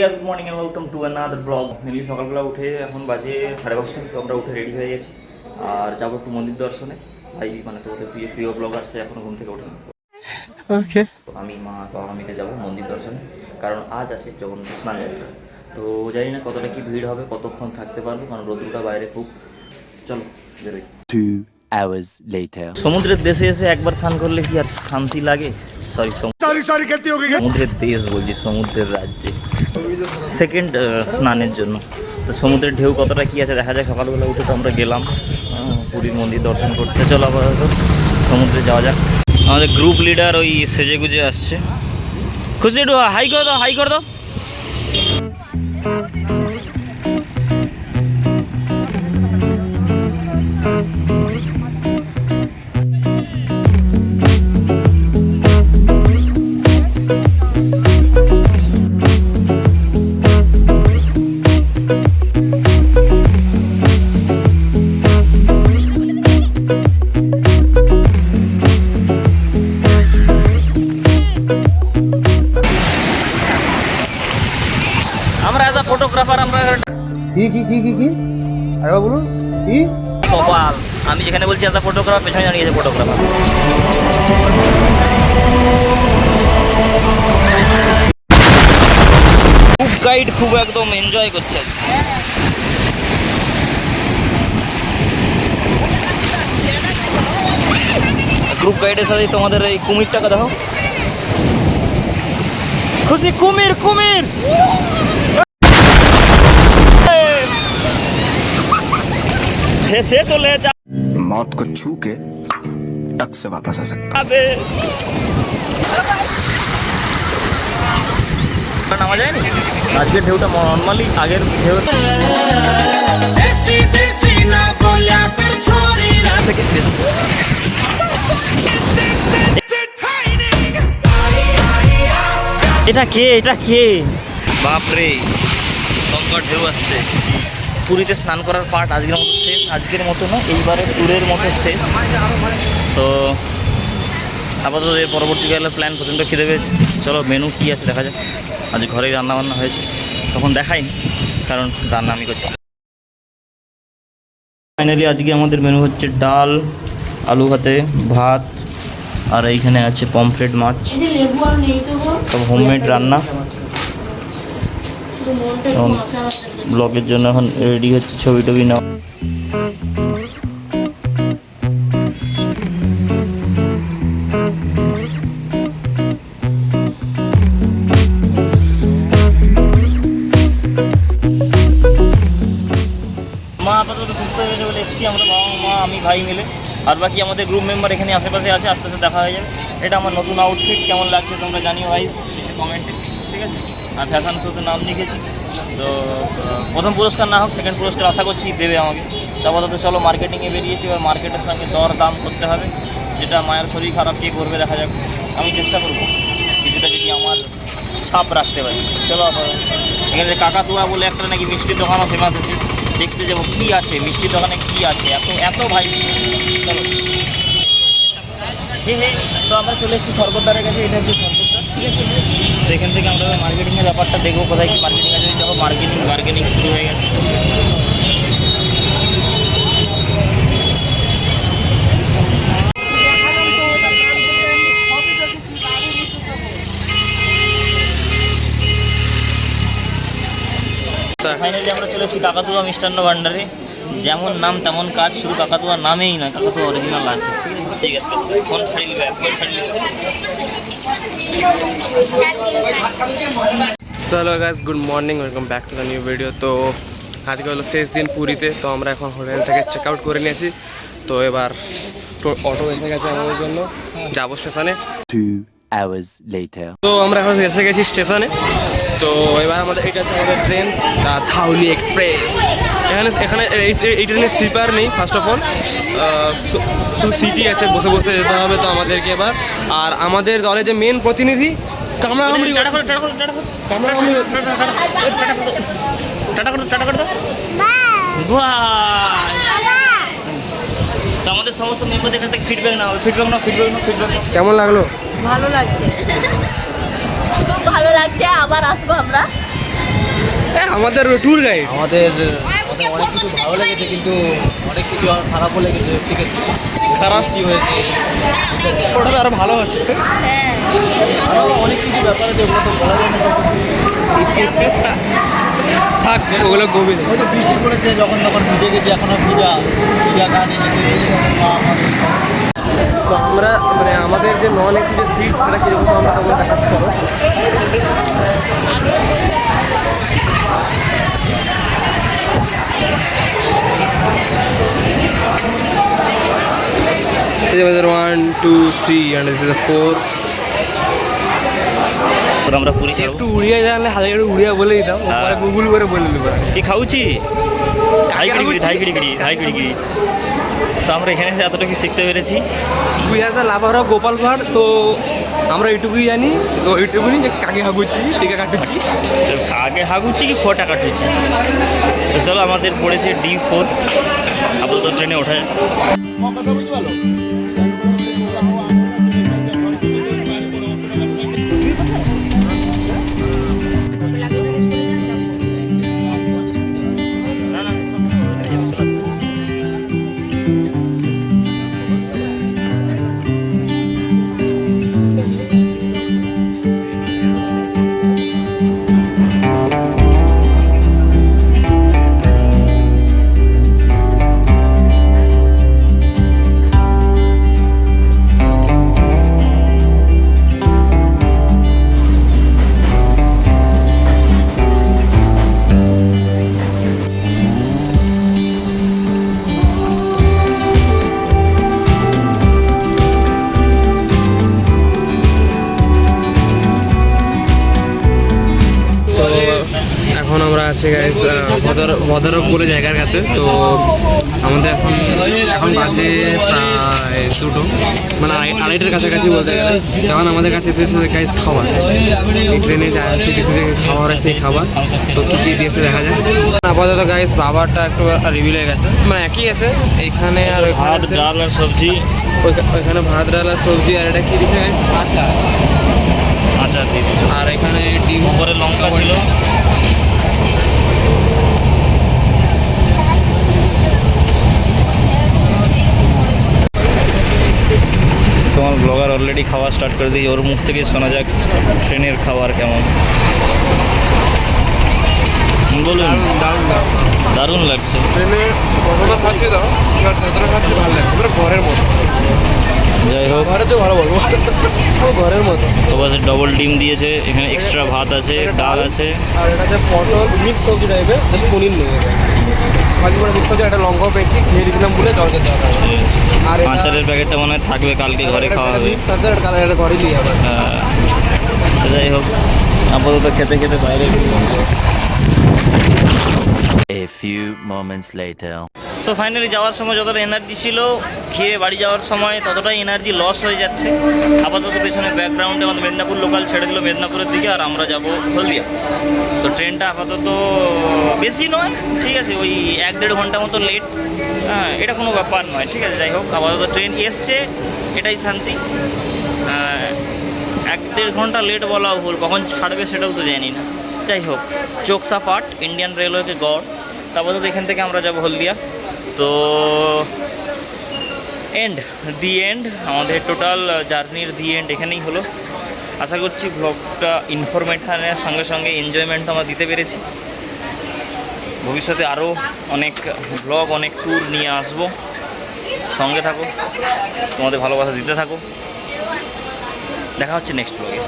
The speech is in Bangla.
Guys, good morning and welcome to another blog. Mainly সকালবেলা উঠে এখন বাজে 5:30, তো আমরা উঠে রেডি হয়ে গেছি আর যাবো একটু মন্দির দর্শনে। ভাই মানে তোমাদের প্রিয় ব্লগার সে এখনো ঘুম থেকে ওঠেনি। ওকে, আমি মা বাবা মিলে যাবো মন্দির দর্শনে, কারণ আজ আছে জগন্নাথ স্নান যাত্রা। তো জানি না কতটা কি ভিড় হবে, কতক্ষণ থাকতে পারবো, কারণ রোদ্রুটা বাইরে খুব। চলো বেরোই। 2 hours later. সমুদ্রের দেশে এসে একবার স্নান করলে কি আর শান্তি লাগে? সমুদ্রের দেশ বলছি, সমুদ্রের রাজ্যে সেকেন্ড স্নানের জন্য। তো সমুদ্রের ঢেউ কতটা কি আছে দেখা যায়। সকালবেলা উঠে তো আমরা গেলাম পুরীর মন্দির দর্শন করতে। চলো আপাতত সমুদ্রে যাওয়া যাক। আমাদের গ্রুপ লিডার ওই সেজে গুজে আসছে। খুশি একটু হাই করে দাও, হাই করে দাও। আমরা এজ আ ফটোগ্রাফার আমরা কি আরে বলুন কি কপাল। আমি যেখানে বলছি এজ আ ফটোগ্রাফার, পেছনে দাঁড়িয়েছে ফটোগ্রাফার। খুব গাইড, খুব একদম এনজয় করছে। গ্রুপ গাইডের সাথে তোমাদের এই কুমিরটাকে দেখো। খুশি কুমির কুমির হেসে চলে যা मौत को छू के टक से वापस आ सकता যাবে। নামা যায়নি আজকের ঢেউটা নর্মালি আগের ঢেউ থেকে বেশি। এটা কে, এটা কে? বাপরে, সংকট ঢেউ আসছে। পুরীতে স্নান করার পার্ট আজকের মতো শেষ। আজকের মতো না, এইবারে ট্যুরের মতো শেষ। তো আপাতত এর পরবর্তীকালে প্ল্যান প্রচণ্ড খিদে পেয়েছে। চলো মেনু কী আছে দেখা যাক। আজ ঘরেই রান্নাবান্না হয়েছে, তখন দেখাইনি কারণ রান্না আমি করছি। ফাইনালি আজকে আমাদের মেনু হচ্ছে ডাল, আলু ভাতে, ভাত, আর এইখানে আছে পমফ্রেট মাছ, সব হোমমেড রান্না। এখন ব্লগের জন্য এখন রেডি হচ্ছে, ছবি টবি নাও। মা আপাতত সুস্থ হয়ে গেছে বলে এসছি আমরা, বাবা মা আমি ভাই মিলে। আর বাকি আমাদের গ্রুপ মেম্বার এখানে আশেপাশে আছে, আস্তে আস্তে দেখা হয়ে যাবে। এটা আমার নতুন আউটফিট, কেমন লাগছে তোমরা জানিও ভাই কমেন্টে, ঠিক আছে। আর ফ্যাশন শোতে নাম লিখেছি। তো প্রথম পুরস্কার না হোক, সেকেন্ড পুরস্কার আশা করছি দেবে আমাকে। তো আপাতত চলো মার্কেটিংয়ে বেরিয়েছি, এবার মার্কেটের সঙ্গে দর দাম করতে হবে। যেটা মায়ের শরীর খারাপ কে করবে দেখা যাক। আমি চেষ্টা করবো কিছুটা যদি আমার ছাপ রাখতে পারি। চলো এখানে কাকাতুয়া বলে একটা নাকি মিষ্টির দোকানও ফেমাস আছে, দেখতে যাবো কী আছে মিষ্টির দোকানে, কী আছে এত এত ভাই। চলো হ্যাঁ, তো আমরা চলে এসেছি স্বর্গদ্বারের কাছে। এটা হচ্ছে স্বর্গদ্বার, ঠিক আছে। তো এখান থেকে আমরা মার্কেটিংয়ের ব্যাপারটা দেখবো, কোথায় কী মার্কেটিং আছে। দেখো বার্গেনিং শুরু হয়ে গেছে। ফাইনালি আমরা চলে এসেছি কাকাতুয়া মিষ্টান্ন ভাণ্ডারে। যেমন নাম তেমন কাজ, শুধু কাকাতুয়া নামেই নয়, কাকাতুয়া অরিজিনাল আছে, ঠিক আছে। ফোন ফাইল চলো guys, good morning, welcome back to the new video. তো আজকে হলো শেষ দিন পুরীতে। তো আমরা এখন হোটেল থেকে চেক আউট করে নিয়েছি। তো এবার অটো এসে গেছে আমাদের জন্য, যাবো স্টেশনে। 2 hours later. তো আমরা এখন এসে গেছি স্টেশনে। তো এবার আমাদের এটা হচ্ছে আমাদের ট্রেন, দ্য ধাউলি এক্সপ্রেস। এখানে এই ট্রেনের স্লিপার নেই ফার্স্ট অফ অল, শুধু সিটি আছে, বসে বসে যেতে হবে তো আমাদেরকে এবার। আর আমাদের দলে যে মেন প্রতিনিধি কামড়াকামড়ি আমাদের সমস্ত মেম্বারদের কাছ থেকে ফিডব্যাক না হবে। ফিডব্যাক কেমন লাগলো? ভালো লাগছে, খুব ভালো লাগছে। আবার আসবো আমরা। আমাদের ট্যুর গাইড। আমাদের অনেক কিছু ভালো লেগেছে, কিন্তু অনেক কিছু আর খারাপও লেগেছে। ঠিক আছে, খারাপ কি হয়েছে, ওটা তো আরো ভালো হচ্ছে। আরও অনেক কিছু ব্যাপার আছে, ওগুলো তো বলা যায় না সব কিছু। থাক ওগুলো গভীর। হয়তো বৃষ্টি পড়েছে, যখন তখন ভিজে গেছি, এখনো ভিজা গান তো আমরা মানে আমাদের যে নন এসি যে সিট সেটা কীরকম আমরা তখন দেখাচ্ছি, চলো। One two three and this is 4। আমরা পুরী যাবো। একটু উড়িয়া জানলে হালকা একটু উড়িয়া বলে দিতাম, হ্যাঁ। গুগল করে বলে দেবো। কি খাউছি ধাই গিড়ি। তো আমরা এখানে এতটুকু শিখতে পেরেছি। We have the lover of Gopal Bhar. তো আমরা এইটুকুই জানি, তো এইটুকুনি যে কাকে হাগুচ্ছি, টিকা কাটুচ্ছি। আগে হাগুচ্ছি কি খোটা কাটুচ্ছি। তো চলো, আমাদের পড়েছে D4, আপাতত ট্রেনে ওঠা যায়। এখন আমরা আছি গাইস ভদ্রক বলে জায়গার কাছে। তো আমাদের এখন বাজে প্রায় দুটো, মানে আড়াইটার কাছাকাছি বলতে গেলে। তখন আমাদের কাছে এসেছে গাইস খাবার। এই ট্রেনে যা আছে কিছু যে খাবার আছে, সেই খাবার তো কী কী দিয়েছে দেখা যায়। আপাতত গাইস বাবারটা একটু রিভিল হয়ে গেছে, মানে একই আছে এইখানে আর ভাত, ডাল আর সবজি। ওইখানে ভাত, ডাল আর সবজি, আর এটা কী দিয়েছে গাইস, আচার দিয়ে দিয়েছে। আর এখানে ডিম, উপরে লঙ্কা ছিল। তোমার ব্লগার অলরেডি খাওয়া স্টার্ট করে দিই, ওর মুখ থেকে শোনা যাক ট্রেনের খাবার কেমন। বলুন। দারুণ লাগছে। ট্রেনে কতটা খাচ্ছি তো, যতটা খাচ্ছি ভালো লাগছে, পুরো ঘরের মতো। যাই হোক, ঘরে তো ভালো বলবো, ঘরের মতো। তো পাশে ডবল ডিম দিয়েছে, এখানে এক্সট্রা ভাত আছে, ডাল আছে। আর এটা হচ্ছে পটল মিক্স সবজি টাইপের, জাস্ট পনির নেই। বাকি করে মিক্স সবজি, একটা লঙ্কাও পেয়েছি, খেয়ে দিয়েছিলাম বলে জল খেতে হবে। আর আচারের প্যাকেটটা মনে হয় থাকবে, কালকে ঘরে খাওয়া হবে। মিক্স আচার, আর কালার এটা ঘরে নিয়ে যাবে। হ্যাঁ, তো যাই হোক, আপাতত খেতে খেতে বাইরে A few moments later. So finally যাওয়ার সময় যতটা এনার্জি ছিল, খেয়ে বাড়ি যাওয়ার সময় ততটাই এনার্জি লস হয়ে যাচ্ছে। আপাতত পেছনে ব্যাকগ্রাউন্ডে আমাদের মেদিনীপুর লোকাল ছেড়ে দিল মেদিনীপুরের দিকে, আর আমরা যাব হলদিয়া। তো ট্রেনটা আপাতত বেশি নয়, ঠিক আছে, ওই 1-1.5 ঘন্টা মতো লেট। হ্যাঁ, এটা কোনো ব্যাপার নয়, ঠিক আছে। যাই হোক, আপাতত ট্রেন এসছে, এটাই শান্তি। 1-1.5 ঘন্টা লেট বলাও ভুল, কখন ছাড়বে সেটাও তো জানি না। যাই হোক, চোকসা পাট ইন্ডিয়ান রেলওয়েকে গড়। তারপর তো এখান থেকে আমরা যাব হলদিয়া। তো দি এন্ড আমাদের টোটাল জার্নির দি এন্ড এখানেই হলো। আশা করছি ব্লগটা ইনফরমেশনের সঙ্গে সঙ্গে এনজয়মেন্ট আমরা দিতে পেরেছি। ভবিষ্যতে আরও অনেক ব্লগ, অনেক ট্যুর নিয়ে আসবো। সঙ্গে থাকো, তোমাদের ভালোবাসা দিতে থাকো। দেখা হচ্ছে নেক্সট ব্লগে।